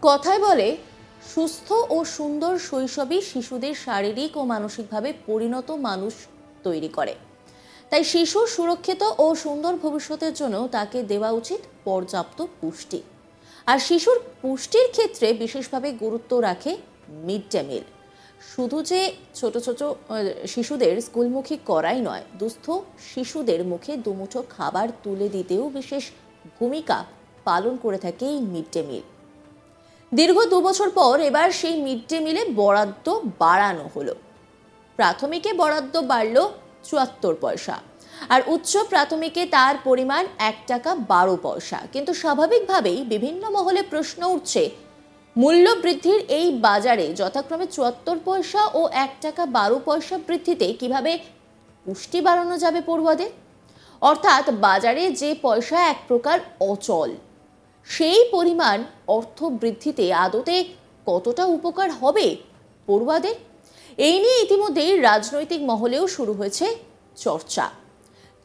কথায় বলে সুস্থ ও সুন্দর শৈশবই শিশুদের শারীরিক ও মানসিকভাবে পরিণত মানুষ তৈরি করে। তাই শিশুর সুরক্ষিত ও সুন্দর ভবিষ্যতের জন্য তাকে দেওয়া উচিত পর্যাপ্ত পুষ্টি। আর শিশুর পুষ্টির ক্ষেত্রে বিশেষভাবে গুরুত্ব রাখে মিড ডে মিল। শুধু যে ছোট ছোট শিশুদের স্কুলমুখী করাই নয়, দুস্থ শিশুদের মুখে দুমুঠো খাবার তুলে দিতেও বিশেষ ভূমিকা পালন করে থাকে এই মিড ডে মিল। দীর্ঘ 2 বছর পর এবার সেই মিড ডে মিলে বরাদ্দ বাড়ানো হলো। প্রাথমিকে বরাদ্দ বাড়ল 74 পয়সা, আর উচ্চ প্রাথমিকে তার পরিমাণ 1 টাকা 12 পয়সা। কিন্তু স্বাভাবিকভাবেই বিভিন্ন মহলে প্রশ্ন উঠছে, মূল্য বৃদ্ধির এই বাজারে যথাক্রমে 74 পয়সা ও 1 টাকা 12 পয়সা বৃদ্ধিতে কিভাবে পুষ্টি বাড়ানো যাবে পড়ুয়াদের? অর্থাৎ বাজারে যে পয়সা এক প্রকার অচল, সেই পরিমাণ অর্থ বৃদ্ধিতে আদতে কতটা উপকার হবে পড়ুয়াদের? এই নিয়ে ইতিমধ্যেই রাজনৈতিক মহলেও শুরু হয়েছে চর্চা।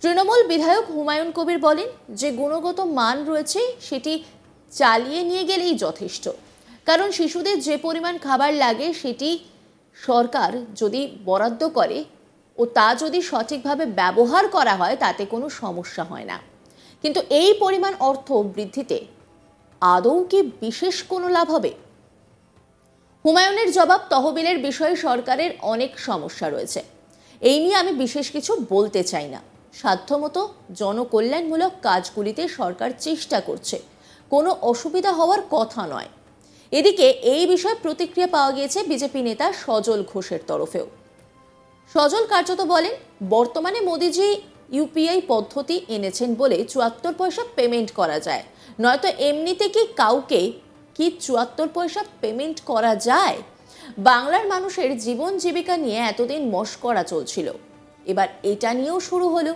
তৃণমূল বিধায়ক হুমায়ুন কবির বলেন যে গুণগত মান রয়েছে সেটি চালিয়ে নিয়ে গেলেই যথেষ্ট, কারণ শিশুদের যে পরিমাণ খাবার লাগে সেটি সরকার যদি বরাদ্দ করে ও তা যদি সঠিকভাবে ব্যবহার করা হয় তাতে কোনো সমস্যা হয় না। কিন্তু এই পরিমাণ অর্থ বৃদ্ধিতে আদৌ কি বিশেষ কোনো লাভ হবে? হুমায়ুনের জবাব, তহবিলের বিষয়ে সরকারের অনেক সমস্যা রয়েছে, এই নিয়ে আমি বিশেষ কিছু বলতে চাই না। সাধ্যমতো জনকল্যাণমূলক কাজগুলিতে সরকার চেষ্টা করছে, কোনো অসুবিধা হওয়ার কথা নয়। এদিকে এই বিষয়ে প্রতিক্রিয়া পাওয়া গিয়েছে বিজেপি নেতা সজল ঘোষের তরফেও। সজল কার্যত বলেন, বর্তমানে মোদিজি ইউপিআই পদ্ধতি এনেছেন বলে 74 পয়সা পেমেন্ট করা যায়, নয়তো এমনিতে কি কাউকে কি 74 পয়সা পেমেন্ট করা যায়? বাংলার মানুষের জীবন জীবিকা নিয়ে এতদিন মশকরা চলছিল, এবার এটা নিয়েও শুরু হলো।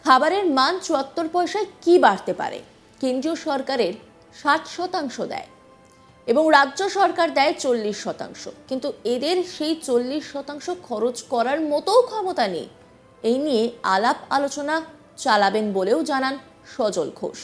খাবারের মান 74 পয়সায় কি বাড়তে পারে? কেন্দ্রীয় সরকারের 60% দেয় এবং রাজ্য সরকার দেয় 40%, কিন্তু এদের সেই 40% খরচ করার মতো ক্ষমতা নেই। এই নিয়ে আলাপ আলোচনা চালাবেন বলেও জানান সজল ঘোষ।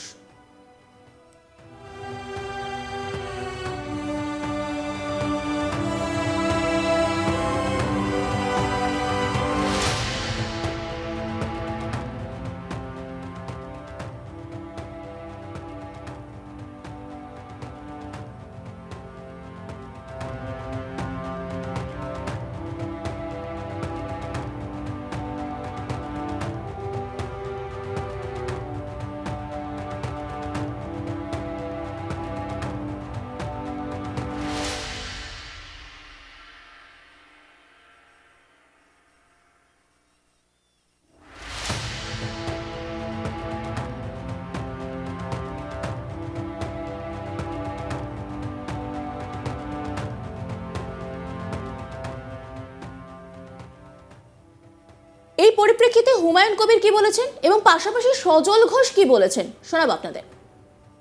এই পরিপ্রেক্ষিতে হুমায়ুন কবির কি বলেছেন এবং পাশাপাশি সজল ঘোষ কি বলেছেন শোনাবো আপনাদের।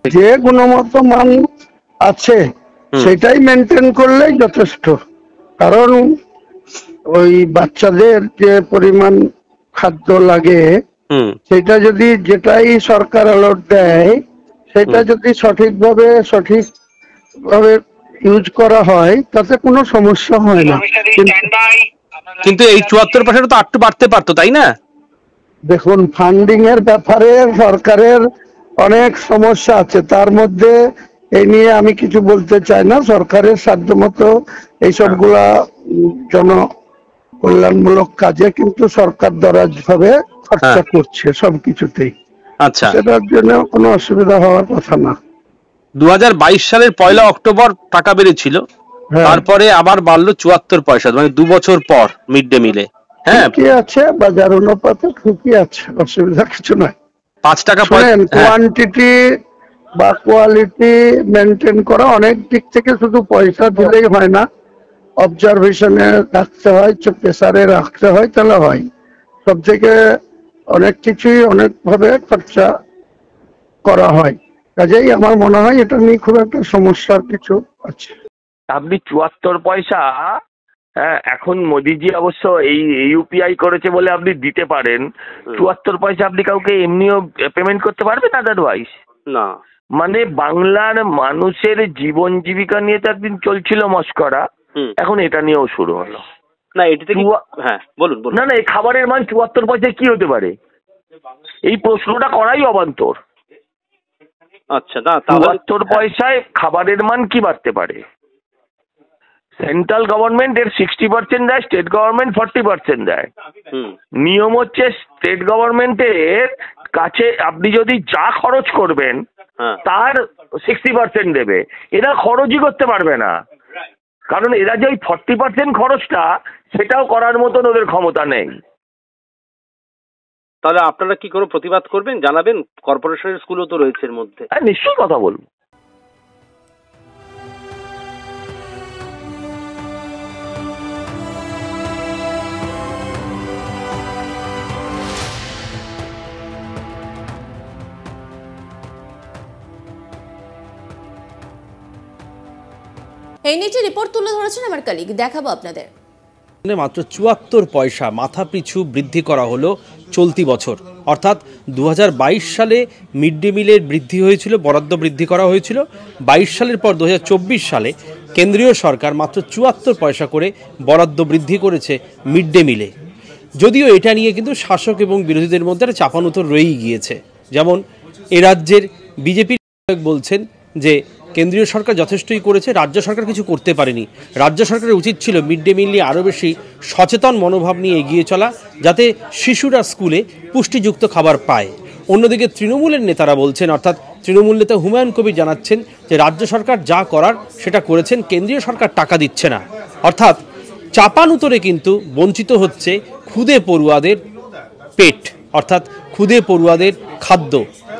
যে গুণগত মান আছে সেটাই মেনটেন করলেই যথেষ্ট, কারণ ওই বাচ্চাদের যে পরিমাণ খাদ্য লাগে সেটা যদি যেটাই সরকার অ্যালট দেয় সেটা যদি সঠিকভাবে ইউজ করা হয় তাতে কোনো সমস্যা হয় না। কিন্তু এই 74% তো একটু বাড়তে পারতো, তাই না? দেখুন, ফান্ডিং এর ব্যাপারে সরকারের অনেক সমস্যা আছে, তার মধ্যে এই নিয়ে আমি কিছু বলতে চাই না। সরকারের সাধ্যমতো এইসবগুলা জন কল্যাণমূলক কাজে কিন্তু সরকার দরাজ ভাবে খরচা করছে সবকিছুতেই। আচ্ছা, সেটার জন্য কোনো অসুবিধা হওয়ার কথা না। 2022 সালের 1 অক্টোবর টাকা বেড়েছিল, তারপরে আবার বাড়লো 74 পয়সা, মানে 2 বছর পর মিড ডে মিলে। হ্যাঁ, ঠিকই আছে, বাজার অনুপাতে ঠিকই আছে, অসুবিধা কিছু নয়। 5 টাকা কোয়ান্টিটি বা কোয়ালিটি মেনটেন করা অনেক দিক থেকে, শুধু পয়সা দিলেই হয় না, অবজারভেশনে রাখতে হয়, প্রেসারে রাখতে হয়, তাহলে হয়। সব থেকে অনেক কিছুই অনেকভাবে খরচা করা হয়, কাজেই আমার মনে হয় এটা নিয়ে খুব একটা সমস্যার কিছু আছে। আপনি 74 পয়সা, হ্যাঁ, এখন মোদিজি অবশ্য এই ইউপিআই করেছে বলে আপনি দিতে পারেন। 74 পয়সা আপনি কাউকে এমনিও পেমেন্ট করতে পারবেন আদারওয়াইজ? না। মানে বাংলার মানুষের জীবন জীবিকা নিয়ে তো একদিন চলছিল মস্করা, এখন এটা নিয়েও শুরু হলো। না এটাতে হ্যাঁ বলুন বলুন। না এই খাবারের মান ৭৪ পয়সায় কি হতে পারে, এই প্রশ্নটা করাই অবান্তর। আচ্ছা না ৭৪ পয়সায় খাবারের মান কি বাড়তে পারে? সেন্ট্রাল গভর্নমেন্ট এর 60% দেয়, স্টেট গভর্নমেন্ট 40% দেয়। নিয়ম হচ্ছে স্টেট গভর্নমেন্টের কাছে আপনি যদি যা খরচ করবেন তার 60% দেবে, এরা খরচই করতে পারবে না, কারণ এরা যে ওই 40% খরচটা সেটাও করার মতন ওদের ক্ষমতা নেই। তাহলে আপনারা কি করে প্রতিবাদ করবেন জানাবেন? কর্পোরেশনের স্কুলও তো রয়েছে এর মধ্যে। হ্যাঁ নিশ্চয়ই কথা বলবো। এই নিয়ে রিপোর্ট তুলে ধরেছেন আমার কলিগ, দেখাবো আপনাদের। মাত্র ৭৪ পয়সা মাথা পিছু বৃদ্ধি করা হলো চলতি বছর, অর্থাৎ ২০২২ সালে মিড ডে মিলের বৃদ্ধি হয়েছিল, বরাদ্দ বৃদ্ধি করা হয়েছিল। ২২ সালের পর ২০২৪ সালে কেন্দ্রীয় সরকার মাত্র ৭৪ পয়সা করে বরাদ্দ বৃদ্ধি করেছে মিড ডে মিলে। যদিও এটা নিয়ে কিন্তু শাসক এবং বিরোধীদের মধ্যে একটা চাপানুতর রয়েই গিয়েছে। যেমন এ রাজ্যের বিজেপির বলছেন যে কেন্দ্রীয় সরকার যথেষ্টই করেছে, রাজ্য সরকার কিছু করতে পারেনি। রাজ্য সরকারের উচিত ছিল মিড ডে মিল নিয়ে আরও বেশি সচেতন মনোভাব নিয়ে এগিয়ে চলা, যাতে শিশুরা স্কুলে পুষ্টিযুক্ত খাবার পায়। অন্যদিকে তৃণমূলের নেতারা বলছেন, অর্থাৎ তৃণমূল নেতা হুমায়ুন কবির জানাচ্ছেন যে রাজ্য সরকার যা করার সেটা করেছেন, কেন্দ্রীয় সরকার টাকা দিচ্ছে না। অর্থাৎ চাপানুতরে কিন্তু বঞ্চিত হচ্ছে ক্ষুদে পড়ুয়াদের পেট, অর্থাৎ ক্ষুদে পড়ুয়াদের খাদ্য।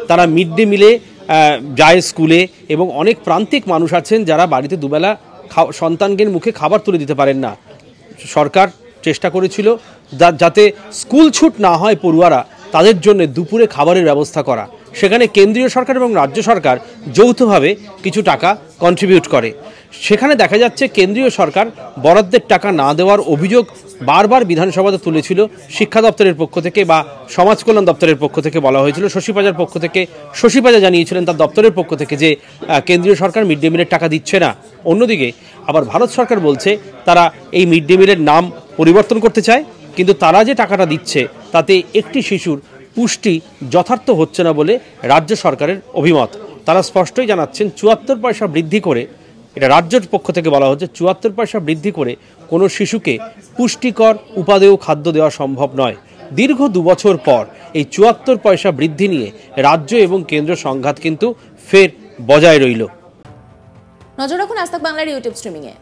তারা মিড ডে মিলে যায় স্কুলে, এবং অনেক প্রান্তিক মানুষ আছেন যারা বাড়িতে দুবেলা সন্তানকে মুখে খাবার তুলে দিতে পারেন না। সরকার চেষ্টা করেছিল যাতে স্কুল ছুট না হয় পড়ুয়ারা, তাদের জন্য দুপুরে খাবারের ব্যবস্থা করা। সেখানে কেন্দ্রীয় সরকার এবং রাজ্য সরকার যৌথভাবে কিছু টাকা কন্ট্রিবিউট করে। সেখানে দেখা যাচ্ছে কেন্দ্রীয় সরকার বরাদ্দের টাকা না দেওয়ার অভিযোগ বারবার বিধানসভাতে তুলেছিল শিক্ষা দপ্তরের পক্ষ থেকে বা সমাজ কল্যাণ দপ্তরের পক্ষ থেকে বলা হয়েছিল। শশী পাজার পক্ষ থেকে শশী পাজা জানিয়েছিলেন তার দপ্তরের পক্ষ থেকে যে কেন্দ্রীয় সরকার মিড ডে মিলের টাকা দিচ্ছে না। অন্যদিকে আবার ভারত সরকার বলছে তারা এই মিড ডে মিলের নাম পরিবর্তন করতে চায়, কিন্তু তারা যে টাকাটা দিচ্ছে তাতে একটি শিশুর পুষ্টি যথার্থ হচ্ছে না বলে রাজ্য সরকারের অভিমত। তারা স্পষ্টই জানাচ্ছেন ৭৪ পয়সা বৃদ্ধি করে, এটা রাজ্যের পক্ষ থেকে বলা হচ্ছে ৭৪ পয়সা বৃদ্ধি করে কোনো শিশুকে পুষ্টিকর উপাদেয় খাদ্য দেওয়া সম্ভব নয়। দীর্ঘ ২ বছর পর এই ৭৪ পয়সা বৃদ্ধি নিয়ে রাজ্য এবং কেন্দ্র সংঘাত কিন্তু ফের বজায় রইল। নজর রাখুন আজ তাক বাংলার ইউটিউব স্ট্রিমিংয়ে।